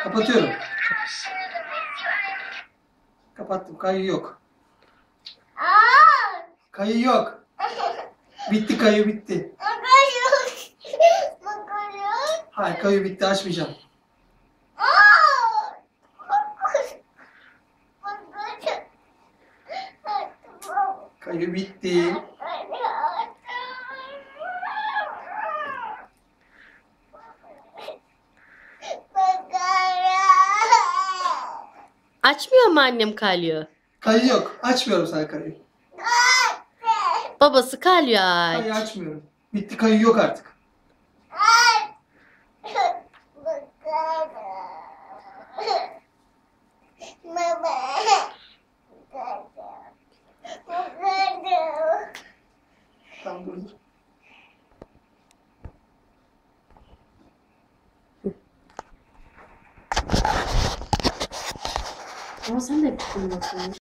Kapatıyorum. Kapattım. Kayı yok. Kayı yok. Bitti, kayı bitti. Hayır, kayı bitti, açmayacağım. Kayı bitti. Açmıyor mu annem Kalyo? Kayı yok. Açmıyorum sana kayı. Babası Kalyo aç. Kayı açmıyorum. Bitti, kayı yok artık. Tamam, dur. Ama sen de bir bakıyorsun.